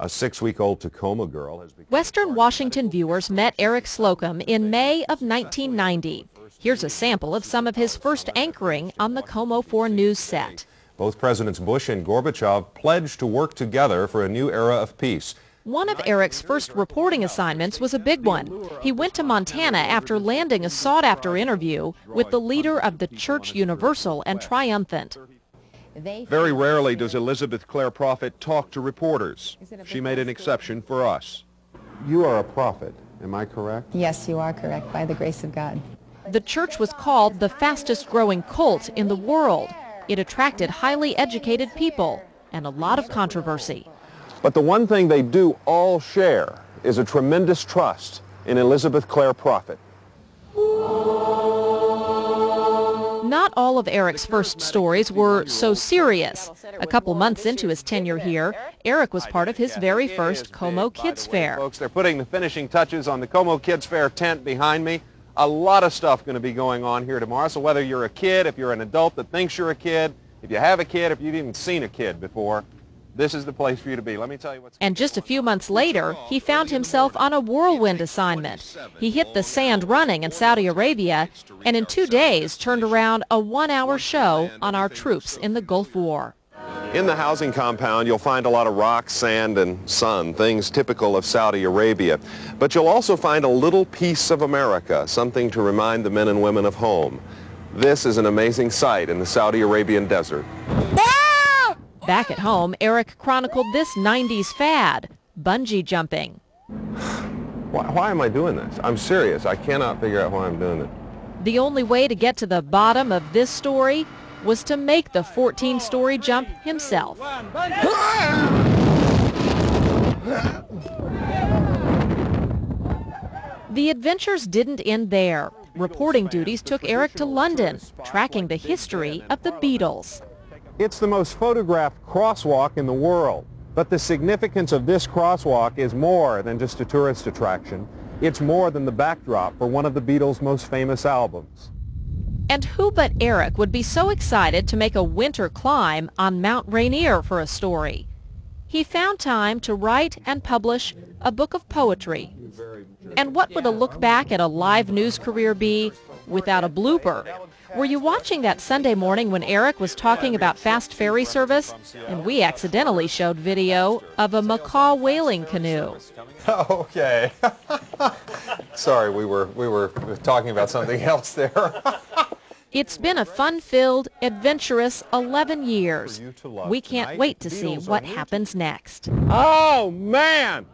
A 6-week-old Tacoma girl has become... Western Washington viewers met Eric Slocum in May of 1990. Here's a sample of some of his first anchoring on the KOMO 4 news set. Both Presidents Bush and Gorbachev pledged to work together for a new era of peace. One of Eric's first reporting assignments was a big one. He went to Montana after landing a sought-after interview with the leader of the Church Universal and Triumphant. Very rarely does Elizabeth Clare Prophet talk to reporters. She made an exception for us. You are a prophet, am I correct? Yes, you are correct, by the grace of God. The church was called the fastest-growing cult in the world. It attracted highly educated people and a lot of controversy. But the one thing they do all share is a tremendous trust in Elizabeth Clare Prophet. Not all of Eric's first stories were so serious. A couple months into his tenure here, Eric was part of his very first KOMO Kids Fair. Folks, they're putting the finishing touches on the KOMO Kids Fair tent behind me. A lot of stuff going to be going on here tomorrow. So whether you're a kid, if you're an adult that thinks you're a kid, if you have a kid, if you've even seen a kid before, this is the place for you to be. Let me tell you what's... And just a few months later, he found himself on a whirlwind assignment. He hit the sand running in Saudi Arabia, and in 2 days turned around a 1-hour show on our troops in the Gulf War. In the housing compound, you'll find a lot of rock, sand, and sun, things typical of Saudi Arabia. But you'll also find a little piece of America, something to remind the men and women of home. This is an amazing sight in the Saudi Arabian desert. Back at home, Eric chronicled this 90s fad, bungee jumping. Why am I doing this? I'm serious. I cannot figure out why I'm doing it. The only way to get to the bottom of this story was to make the 14-story jump himself. The adventures didn't end there. Reporting duties took Eric to London, tracking the history of the Beatles. It's the most photographed crosswalk in the world. But the significance of this crosswalk is more than just a tourist attraction. It's more than the backdrop for one of the Beatles' most famous albums. And who but Eric would be so excited to make a winter climb on Mount Rainier for a story? He found time to write and publish a book of poetry. And what would a look back at a live news career be without a blooper? Were you watching that Sunday morning when Eric was talking about fast ferry service and we accidentally showed video of a macaw whaling canoe? Okay. Sorry, we were talking about something else there. It's been a fun-filled, adventurous 11 years. We can't wait to see what happens next. Oh, man!